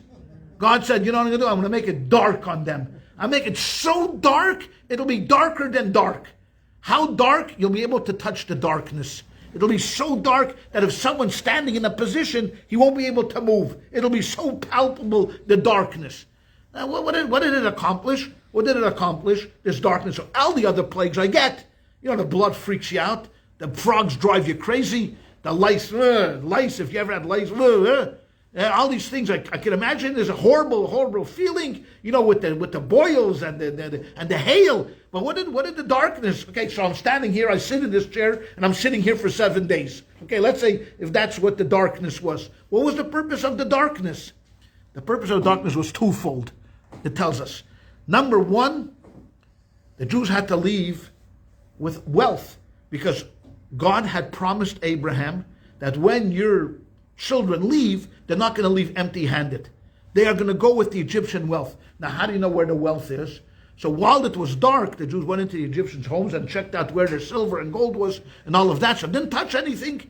God said, you know what I'm going to do? I'm going to make it dark on them. I'll make it so dark, it'll be darker than dark. How dark? You'll be able to touch the darkness. It'll be so dark that if someone's standing in a position, he won't be able to move. It'll be so palpable, the darkness. Now, what did it accomplish? What did it accomplish? This darkness. So all the other plagues I get. The blood freaks you out. The frogs drive you crazy. The lice, if you ever had lice, all these things I can imagine. There's a horrible feeling, with the boils and the hail. But what did the darkness? Okay, so I'm standing here, I sit in this chair, and I'm sitting here for 7 days. Okay, let's say if that's what the darkness was. What was the purpose of the darkness? The purpose of the darkness was twofold. It tells us. Number one, the Jews had to leave with wealth, because God had promised Abraham that when your children leave, they're not going to leave empty-handed. They are going to go with the Egyptian wealth. Now, how do you know where the wealth is? So while it was dark, the Jews went into the Egyptians' homes and checked out where their silver and gold was and all of that. So they didn't touch anything.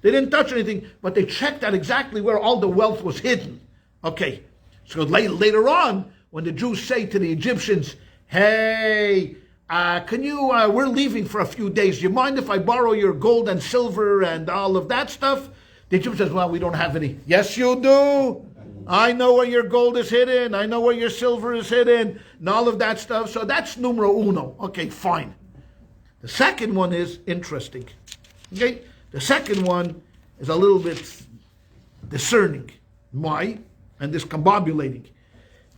They didn't touch anything, but they checked out exactly where all the wealth was hidden. Okay, so later on, when the Jews say to the Egyptians, hey, we're leaving for a few days. Do you mind if I borrow your gold and silver and all of that stuff? The Egyptian says, well, we don't have any. Yes, you do. I know where your gold is hidden. I know where your silver is hidden and all of that stuff. So that's numero uno. Okay, fine. The second one is interesting. Okay, the second one is a little bit discerning. Why? And discombobulating.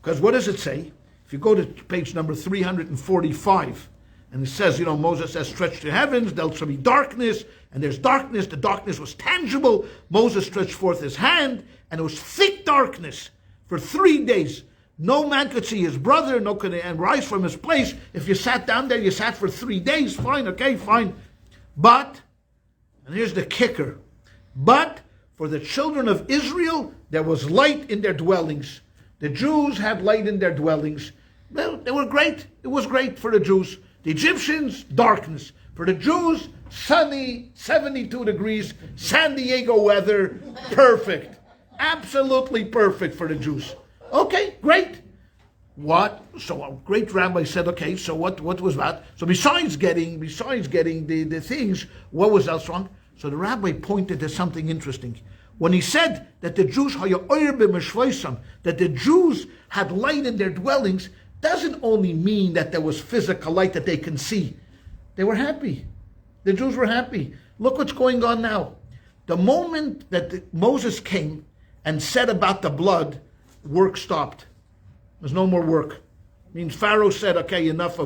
Because what does it say? If you go to page number 345, and it says, Moses says, stretch the heavens, there shall be darkness, and there's darkness. The darkness was tangible. Moses stretched forth his hand, and it was thick darkness for 3 days. No man could see his brother, no could and rise from his place. If you sat down there, you sat for 3 days. Fine, okay, fine. But, and here's the kicker, but for the children of Israel, there was light in their dwellings. The Jews had light in their dwellings. Well, they were great. It was great for the Jews. The Egyptians, darkness. For the Jews, sunny, 72 degrees, San Diego weather, perfect. Absolutely perfect for the Jews. Okay, great. What? So a great rabbi said, okay, so what was that? So besides getting the things, what was else wrong? So the rabbi pointed to something interesting. When he said that the Jews, that the Jews had light in their dwellings, doesn't only mean that there was physical light that they can see. They were happy. The Jews were happy. Look what's going on now. The moment that Moses came and said about the blood, work stopped. There's no more work. It means Pharaoh said, okay, enough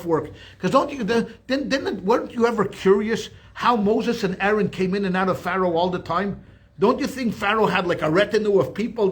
work. Because weren't you ever curious how Moses and Aaron came in and out of Pharaoh all the time? Don't you think Pharaoh had like a retinue of people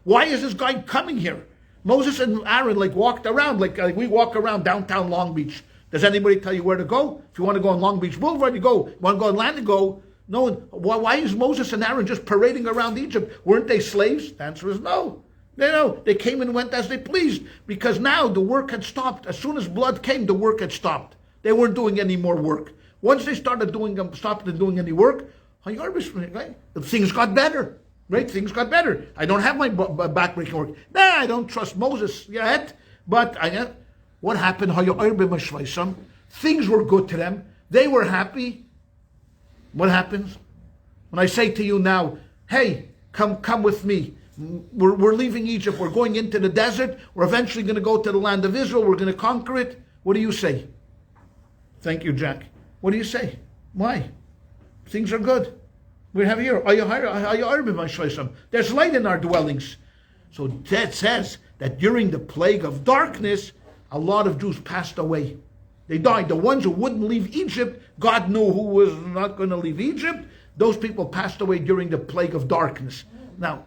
why is this guy coming here? Moses and Aaron walked around like we walk around downtown Long Beach. Does anybody tell you where to go? If you want to go on Long Beach Boulevard, you go. You want to go on land, you go. No. Why is Moses and Aaron just parading around Egypt? Weren't they slaves? The answer is no. No. They came and went as they pleased because now the work had stopped. As soon as blood came, the work had stopped. They weren't doing any more work. Once they stopped doing any work, things got better. Right? Things got better. I don't have my backbreaking work. I don't trust Moses yet. But what happened? Things were good to them. They were happy. What happens? When I say to you now, hey, come with me. We're leaving Egypt. We're going into the desert. We're eventually going to go to the land of Israel. We're going to conquer it. What do you say? Thank you, Jack. What do you say? Why? Things are good. We have here. There's light in our dwellings. So that says that during the plague of darkness, a lot of Jews passed away. They died. The ones who wouldn't leave Egypt, God knew who was not going to leave Egypt. Those people passed away during the plague of darkness. Now,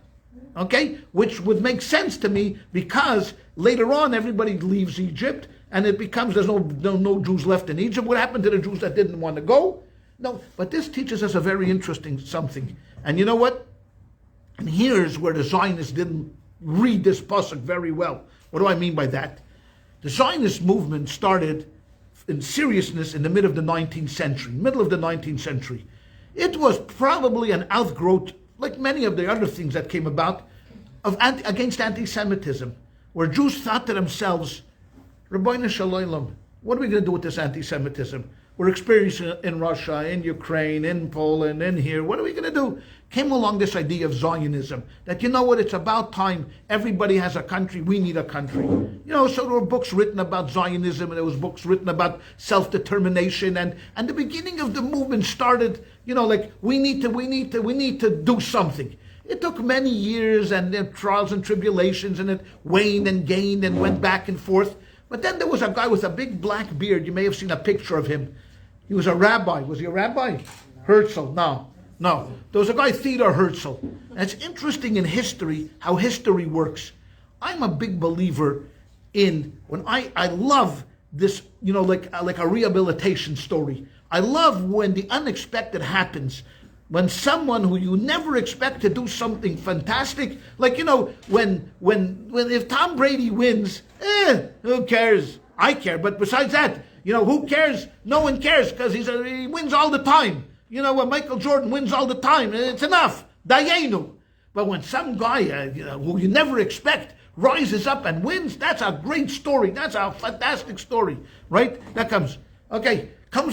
which would make sense to me because later on everybody leaves Egypt and it becomes there's no Jews left in Egypt. What happened to the Jews that didn't want to go? No, but this teaches us a very interesting something. And you know what? And here's where the Zionists didn't read this pasuk very well. What do I mean by that? The Zionist movement started in seriousness in the middle of the 19th century. It was probably an outgrowth, like many of the other things that came about, against anti-Semitism, where Jews thought to themselves, Rabbi Shalom, what are we going to do with this anti-Semitism? We're experiencing it in Russia, in Ukraine, in Poland, in here. What are we going to do? Came along this idea of Zionism, that you know what, it's about time everybody has a country, we need a country. So there were books written about Zionism, and there was books written about self-determination, and the beginning of the movement started, we need to do something. It took many years and trials and tribulations, and it waned and gained and went back and forth. But then there was a guy with a big black beard. You may have seen a picture of him. He was a rabbi. Was he a rabbi? Herzl. No. There was a guy, Theodor Herzl. And it's interesting in history how history works. I'm a big believer in when I love this, like a rehabilitation story. I love when the unexpected happens. When someone who you never expect to do something fantastic, like when if Tom Brady wins, who cares? I care, but besides that, who cares? No one cares because he wins all the time. When Michael Jordan wins all the time, it's enough. Dayenu. But when some guy who you never expect rises up and wins, that's a great story. That's a fantastic story, right? Comes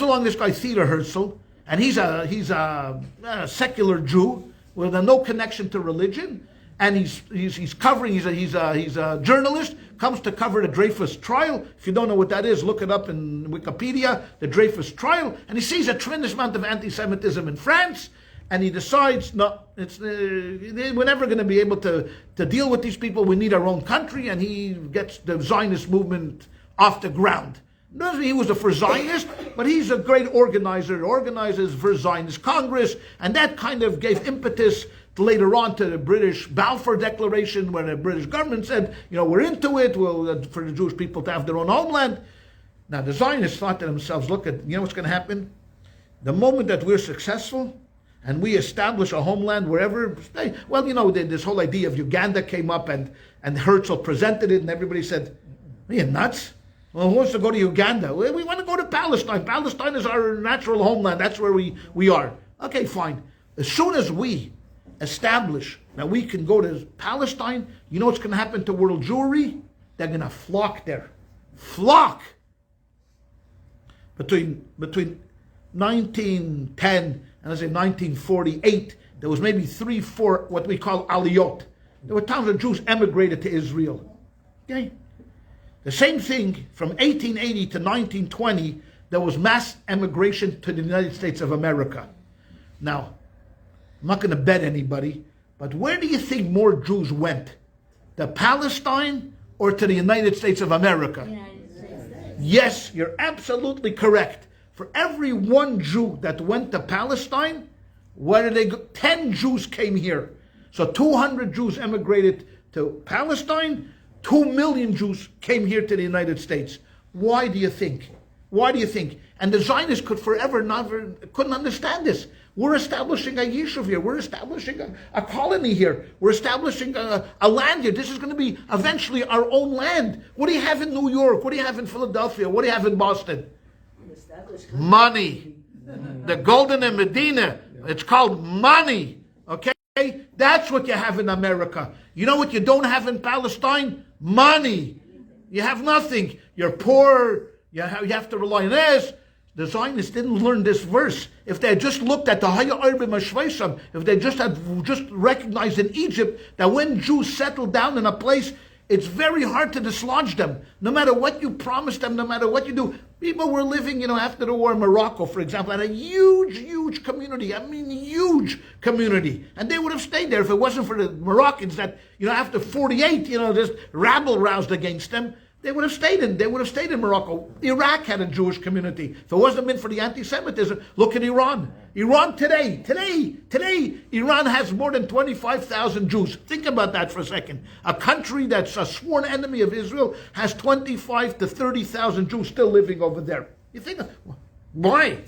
along this guy Theodor Herzl, and he's a secular Jew with no connection to religion, and he's covering. He's a journalist. Comes to cover the Dreyfus trial. If you don't know what that is, look it up in Wikipedia. The Dreyfus trial, and he sees a tremendous amount of anti-Semitism in France, and he decides, no, we're never going to be able to deal with these people. We need our own country, and he gets the Zionist movement off the ground. Doesn't mean he was a for Zionist, but he's a great organizer. He organizes for Zionist Congress, and that kind of gave impetus later on to the British Balfour Declaration, where the British government said, we're into it, for the Jewish people to have their own homeland. Now, the Zionists thought to themselves, look, what's going to happen? The moment that we're successful and we establish a homeland wherever, this whole idea of Uganda came up, and Herzl presented it, and everybody said, are you nuts? Well, who wants to go to Uganda? We want to go to Palestine. Palestine is our natural homeland. That's where we are. Okay, fine. As soon as we establish that we can go to Palestine, you know what's going to happen to world Jewry? They're going to flock there. Flock! Between 1910 and let's say 1948, there was maybe 3-4 what we call aliyot. There were times when Jews emigrated to Israel. Okay? The same thing from 1880 to 1920, there was mass emigration to the United States of America. Now, I'm not going to bet anybody, but where do you think more Jews went? To Palestine or to the United States of America? United States. Yes, you're absolutely correct. For every one Jew that went to Palestine, where did they go? 10 Jews came here. So 200 Jews emigrated to Palestine, 2 million Jews came here to the United States. Why do you think? Why do you think? And the Zionists couldn't understand this. We're establishing a yishuv here. We're establishing a colony here. We're establishing a land here. This is going to be eventually our own land. What do you have in New York? What do you have in Philadelphia? What do you have in Boston? Money. The golden in Medina. It's called money. Okay? That's what you have in America. You know what you don't have in Palestine? Money. You have nothing. You're poor. You have to rely on this. The Zionists didn't learn this verse. If they had just looked at the Haya Arba Mashvaisam, if they just recognized in Egypt that when Jews settle down in a place, it's very hard to dislodge them. No matter what you promise them, no matter what you do. People were living, after the war in Morocco, for example, had a huge community. I mean, huge community. And they would have stayed there if it wasn't for the Moroccans that, after 48, this rabble roused against them. They would have stayed in Morocco. Iraq had a Jewish community. If it wasn't meant for the anti-Semitism, look at Iran. Iran today, Iran has more than 25,000 Jews. Think about that for a second. A country that's a sworn enemy of Israel has 25 to 30,000 Jews still living over there. You think, why?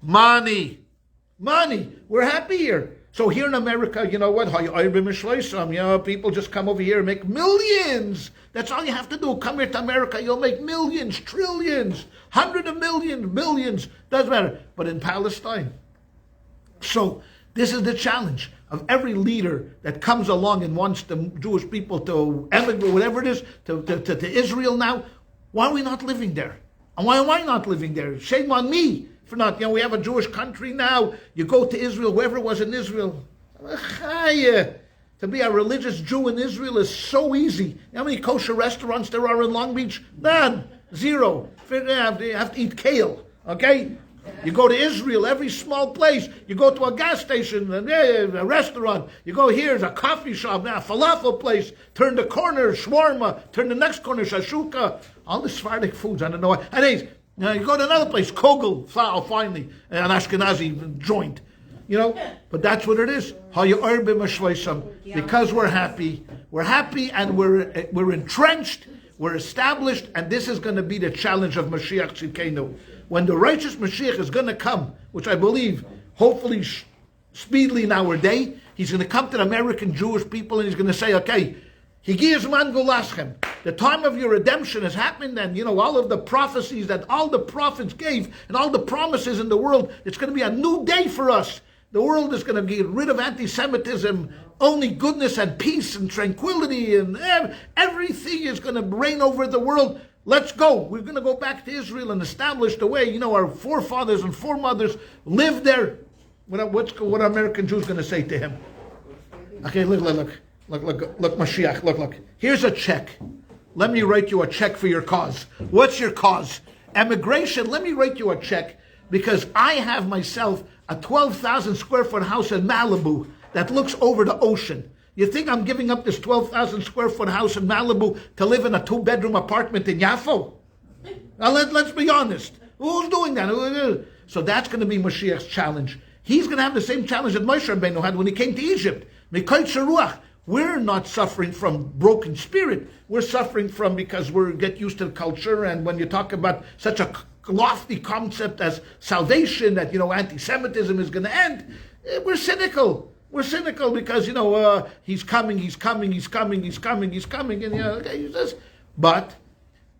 Money. We're happy here. So here in America, you know what? People just come over here and make millions. That's all you have to do. Come here to America, you'll make millions, trillions, hundreds of millions, billions. Doesn't matter. But in Palestine. So this is the challenge of every leader that comes along and wants the Jewish people to emigrate, whatever it is, to Israel now. Why are we not living there? And why am I not living there? Shame on me. For not, we have a Jewish country now. You go to Israel, whoever was in Israel. To be a religious Jew in Israel is so easy. You know how many kosher restaurants there are in Long Beach? None. Zero. You have to eat kale. Okay? You go to Israel, every small place. You go to a gas station, a restaurant. You go here, there's a coffee shop, a falafel place. Turn the corner, shawarma. Turn the next corner, shashuka. All the Sephardic foods, I don't know. And you go to another place, Kogel, finally, an Ashkenazi joint. But that's what it is. Because we're happy and we're entrenched, we're established, and this is going to be the challenge of Mashiach Tzidkenu. When the righteous Mashiach is going to come, which I believe, hopefully, speedily in our day, he's going to come to the American Jewish people and he's going to say, okay, Higias man gulaschem. The time of your redemption has happened, and all of the prophecies that all the prophets gave and all the promises in the world, it's going to be a new day for us. The world is going to get rid of anti-Semitism, only goodness and peace and tranquility, and everything is going to reign over the world. Let's go. We're going to go back to Israel and establish the way, our forefathers and foremothers lived there. What are American Jews going to say to him? Okay, look, Mashiach, look. Here's a check. Let me write you a check for your cause. What's your cause? Emigration. Let me write you a check because I have myself a 12,000 square foot house in Malibu that looks over the ocean. You think I'm giving up this 12,000 square foot house in Malibu to live in a 2-bedroom apartment in Yaffo? Now let's be honest. Who's doing that? So that's going to be Mashiach's challenge. He's going to have the same challenge that Moshe Rabbeinu had when he came to Egypt. We're not suffering from broken spirit. We're suffering from because we get used to the culture, and when you talk about such a lofty concept as salvation, that anti-Semitism is going to end, we're cynical. We're cynical because he's coming, and okay, but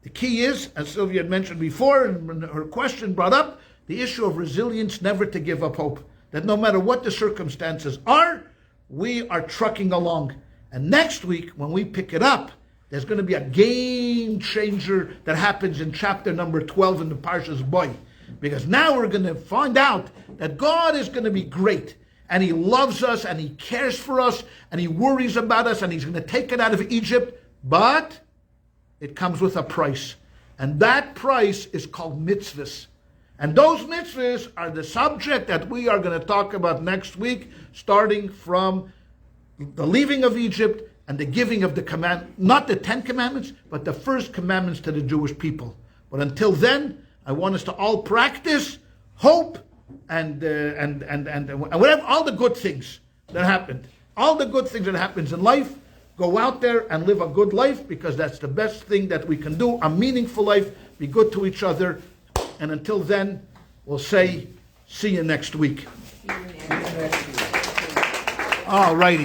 the key is, as Sylvia had mentioned before, and her question brought up, the issue of resilience, never to give up hope. That no matter what the circumstances are, we are trucking along. And next week, when we pick it up, there's going to be a game changer that happens in chapter number 12 in the Parshas Boy. Because now we're going to find out that God is going to be great. And He loves us, and He cares for us, and He worries about us, and He's going to take it out of Egypt. But it comes with a price. And that price is called mitzvahs. And those mitzvahs are the subject that we are going to talk about next week, starting from the leaving of Egypt and the giving of the command, not the 10 commandments, but the first commandments to the Jewish people. But until then, I want us to all practice hope and whatever, all the good things that happened, all the good things that happens in life. Go out there and live a good life, because that's the best thing that we can do, a meaningful life, be good to each other. And until then, we'll say, see you next week. All righty.